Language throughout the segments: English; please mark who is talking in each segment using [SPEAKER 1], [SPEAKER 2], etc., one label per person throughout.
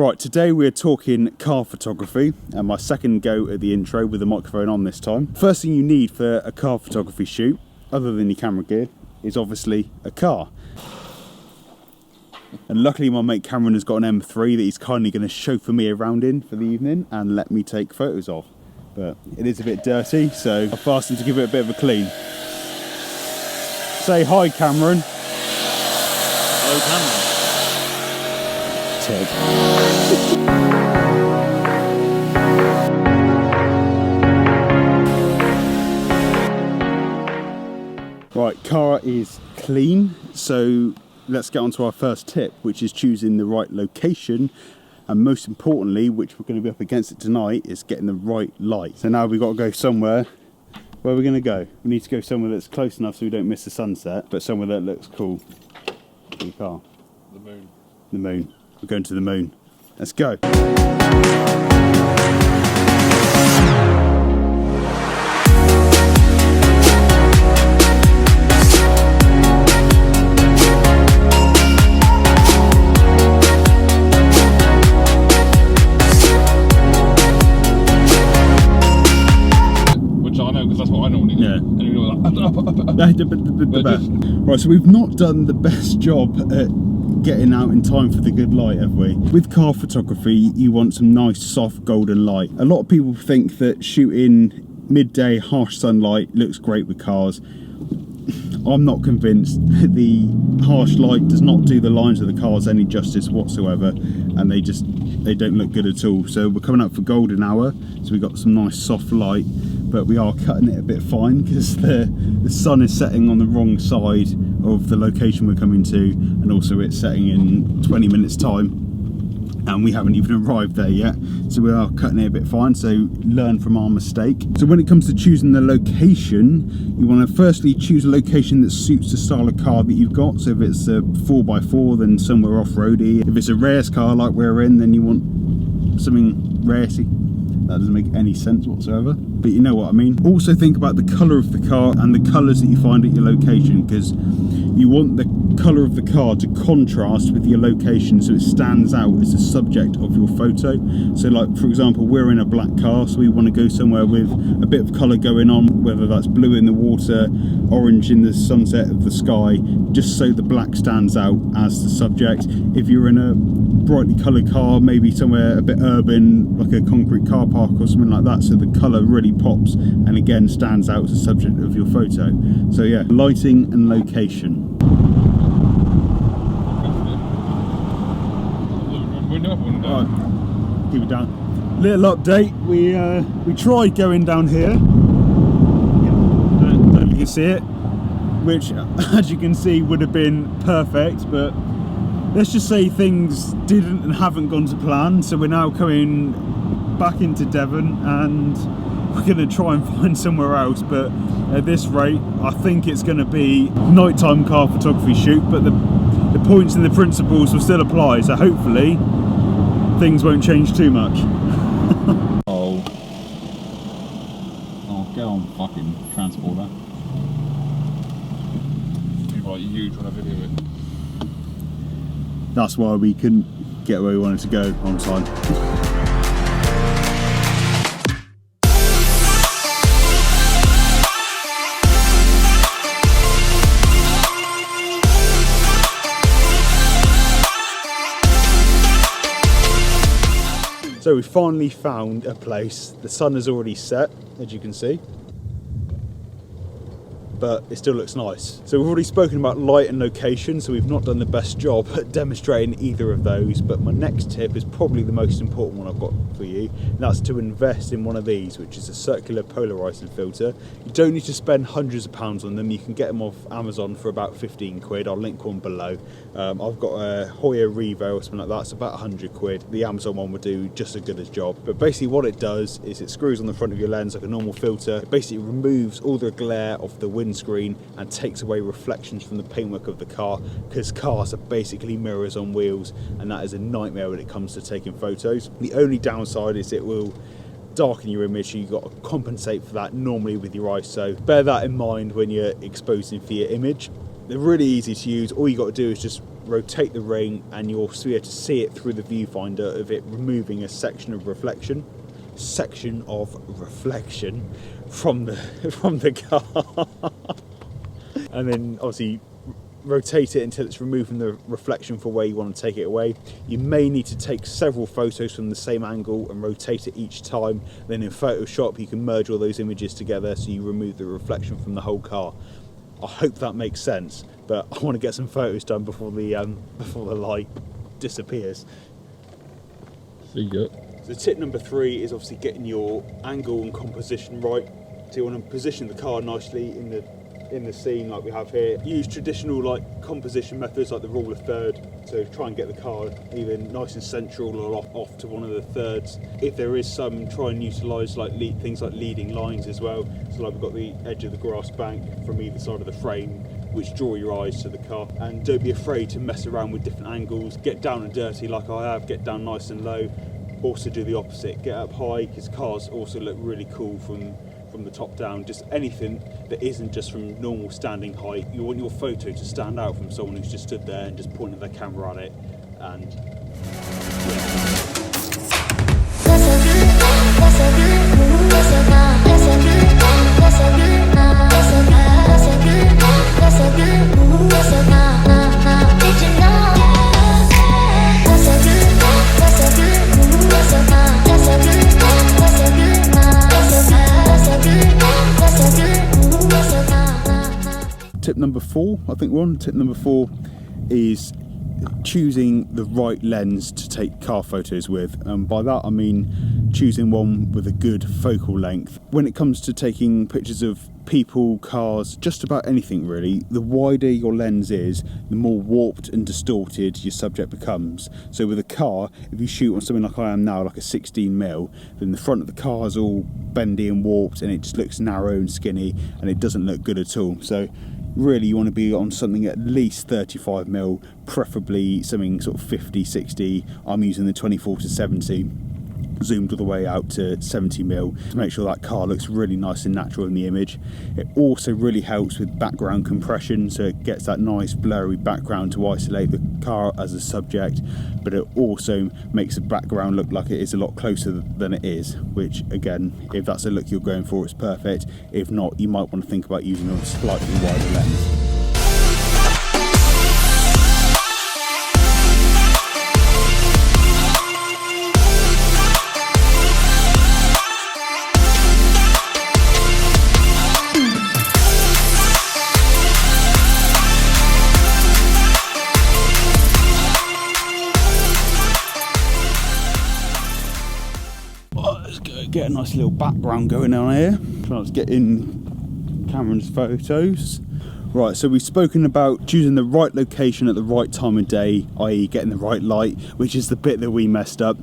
[SPEAKER 1] Right, today we're talking car photography and my second go at the intro with the microphone on this time. First thing you need for a car photography shoot, other than your camera gear, is obviously a car. And luckily my mate Cameron has got an M3 that he's kindly going to chauffeur me around in for the evening and let me take photos of. But it is a bit dirty, so I've asked him to give it a bit of a clean. Say hi, Cameron.
[SPEAKER 2] Hello, Cameron.
[SPEAKER 1] Ted. Right, car is clean, so let's get on to our first tip, which is choosing the right location, and most importantly, which we're going to be up against it tonight, is getting the right light. So now we've got to go somewhere. Where are we going to go? We need to go somewhere that's close enough so we don't miss the sunset, but somewhere that looks cool for the car.
[SPEAKER 2] The moon.
[SPEAKER 1] The moon. We're going to the moon. Let's go. Right, so we've not done the best job at getting out in time for the good light, have we? With car photography, you want some nice soft golden light. A lot of people think that shooting midday harsh sunlight looks great with cars. I'm not convinced. The harsh light does not do the lines of the cars any justice whatsoever, and they don't look good at all. So we're coming up for golden hour, so we've got some nice soft light, but we are cutting it a bit fine because the sun is setting on the wrong side of the location we're coming to, and also it's setting in 20 minutes time and we haven't even arrived there yet, so we are cutting it a bit fine, so learn from our mistake. So when it comes to choosing the location, you want to firstly choose a location that suits the style of car that you've got. So if it's a 4x4, then somewhere off-roady. If it's a race car like we're in, then you want something racy. That doesn't make any sense whatsoever, but you know what I mean. Also think about the colour of the car and the colours that you find at your location, because you want the colour of the car to contrast with your location so it stands out as the subject of your photo. So like, for example, we're in a black car, so we want to go somewhere with a bit of colour going on, whether that's blue in the water, orange in the sunset of the sky, just so the black stands out as the subject. If you're in a brightly coloured car, maybe somewhere a bit urban, like a concrete car park or something like that, so the colour really pops and again stands out as the subject of your photo. So yeah, lighting and location. Right, keep it down. Little update, we tried going down here. Don't know if you can see it, which as you can see would have been perfect, but let's just say things didn't and haven't gone to plan, so we're now coming back into Devon and we're going to try and find somewhere else. But at this rate, I think it's going to be nighttime car photography shoot, but the points and the principles will still apply, so hopefully things won't change too much. Oh, get on fucking transporter.
[SPEAKER 2] You're like you trying to video it.
[SPEAKER 1] That's why we couldn't get where we wanted to go on time. So we finally found a place. The sun has already set, as you can see, but it still looks nice. So we've already spoken about light and location, so we've not done the best job at demonstrating either of those, but my next tip is probably the most important one I've got for you, and that's to invest in one of these, which is a circular polarizing filter. You don't need to spend hundreds of pounds on them. You can get them off Amazon for about 15 quid. I'll link one below. I've got a Hoya Revo or something like that. It's about 100 quid. The Amazon one would do just as good a job. But basically what it does is it screws on the front of your lens like a normal filter. It basically removes all the glare off the windscreen and takes away reflections from the paintwork of the car, because cars are basically mirrors on wheels, and that is a nightmare when it comes to taking photos. The only downside is it will darken your image, so you've got to compensate for that normally with your ISO. Bear that in mind when you're exposing for your image. They're really easy to use. All you got to do is just rotate the ring, and you'll be able to see it through the viewfinder of it removing a section of reflection from the car. And then obviously rotate it until it's removing the reflection for where you want to take it away. You may need to take several photos from the same angle and rotate it each time. Then in Photoshop you can merge all those images together so you remove the reflection from the whole car. I hope that makes sense, but I want to get some photos done before the light disappears.
[SPEAKER 2] See ya.
[SPEAKER 1] So tip number 3 is obviously getting your angle and composition right. So you want to position the car nicely in the scene like we have here. Use traditional like composition methods like the rule of third, so try and get the car either nice and central or off to one of the thirds. If there is some, try and utilise like things like leading lines as well. So like we've got the edge of the grass bank from either side of the frame, which draw your eyes to the car. And don't be afraid to mess around with different angles. Get down and dirty like I have, get down nice and low. Also do the opposite, get up high, because cars also look really cool from the top down. Just anything that isn't just from normal standing height. You want your photo to stand out from someone who's just stood there and just pointed their camera at it. And tip number 4, I think we're on. Tip number 4 is choosing the right lens to take car photos with. By that I mean choosing one with a good focal length. When it comes to taking pictures of people, cars, just about anything really, the wider your lens is, the more warped and distorted your subject becomes. So with a car, if you shoot on something like I am now, like a 16mm, then the front of the car is all bendy and warped and it just looks narrow and skinny and it doesn't look good at all. So really you want to be on something at least 35mm, preferably something sort of 50, 60. I'm using the 24-70, zoomed all the way out to 70mm to make sure that car looks really nice and natural in the image. It also really helps with background compression, so it gets that nice blurry background to isolate the car as a subject, but it also makes the background look like it is a lot closer than it is, which again, if that's a look you're going for, it's perfect. If not, you might want to think about using a slightly wider lens. Get a nice little background going on here. Let's get in Cameron's photos. Right, so we've spoken about choosing the right location at the right time of day, i.e. getting the right light, which is the bit that we messed up.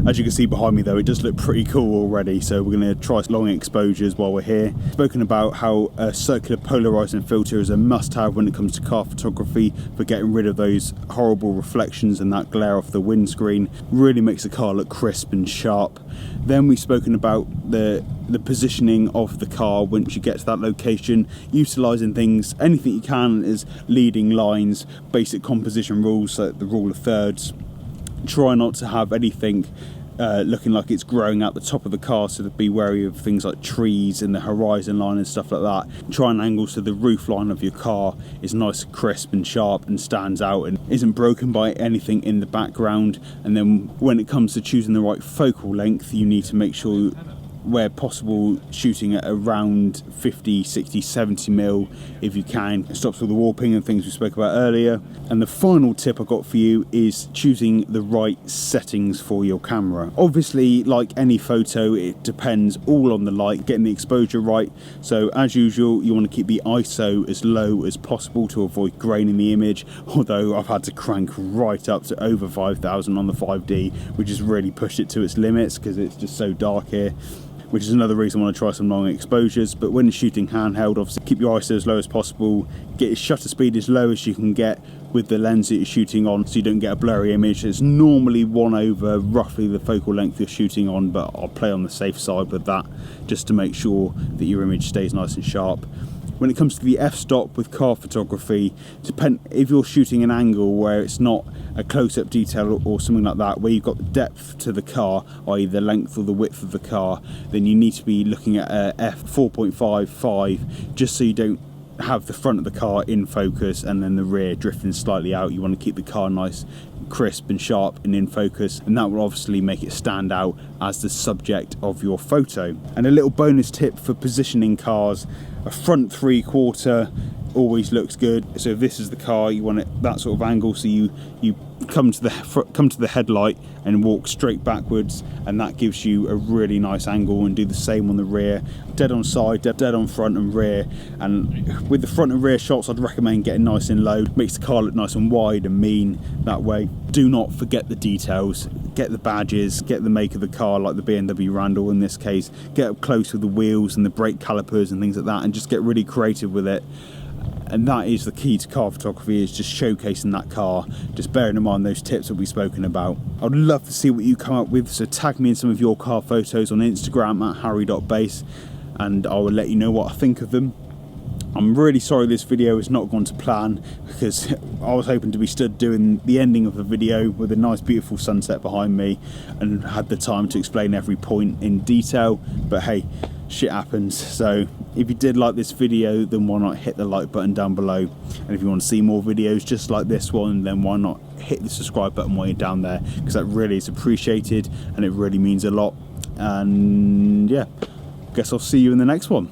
[SPEAKER 1] As you can see behind me though, it does look pretty cool already, so we're going to try long exposures while we're here. Spoken about how a circular polarizing filter is a must-have when it comes to car photography for getting rid of those horrible reflections and that glare off the windscreen. Really makes the car look crisp and sharp. Then we've spoken about the positioning of the car once you get to that location, utilising things, anything you can is leading lines, basic composition rules, like the rule of thirds. Try not to have anything looking like it's growing out the top of the car, so to be wary of things like trees and the horizon line and stuff like that. Try and angle so the roof line of your car is nice, crisp and sharp and stands out and isn't broken by anything in the background. And then when it comes to choosing the right focal length, you need to make sure, where possible, shooting at around 50, 60, 70mm if you can. It stops all the warping and things we spoke about earlier. And the final tip I got for you is choosing the right settings for your camera. Obviously, like any photo, it depends all on the light, getting the exposure right. So as usual, you want to keep the ISO as low as possible to avoid grain in the image, although I've had to crank right up to over 5,000 on the 5D, which has really pushed it to its limits because it's just so dark here, which is another reason I want to try some long exposures. But when you're shooting handheld, obviously keep your ISO as low as possible, get your shutter speed as low as you can get with the lens that you're shooting on so you don't get a blurry image. It's normally 1 over roughly the focal length you're shooting on, but I'll play on the safe side with that just to make sure that your image stays nice and sharp. When it comes to the f-stop with car photography, if you're shooting an angle where it's not a close-up detail or something like that, where you've got the depth to the car, i.e. the length or the width of the car, then you need to be looking at a f4.55, just so you don't have the front of the car in focus and then the rear drifting slightly out. You want to keep the car nice, crisp and sharp and in focus, and that will obviously make it stand out as the subject of your photo. And a little bonus tip for positioning cars: a front 3/4 always looks good. So if this is the car, you want it that sort of angle, so you come to the headlight and walk straight backwards, and that gives you a really nice angle. And do the same on the rear, dead on side, dead on front and rear. And with the front and rear shots, I'd recommend getting nice and low. Makes the car look nice and wide and mean that way. Do not forget the details. Get the badges, get the make of the car, like the BMW Randall in this case. Get up close with the wheels and the brake calipers and things like that, and just get really creative with it. And that is the key to car photography, is just showcasing that car, just bearing in mind those tips that we've spoken about. I'd love to see what you come up with, so tag me in some of your car photos on Instagram at harry.base, and I will let you know what I think of them. I'm really sorry this video has not gone to plan, because I was hoping to be stood doing the ending of the video with a nice beautiful sunset behind me and had the time to explain every point in detail, but hey, shit happens. So if you did like this video, then why not hit the like button down below, and if you want to see more videos just like this one, then why not hit the subscribe button while you're down there, because that really is appreciated and it really means a lot. And yeah, guess I'll see you in the next one.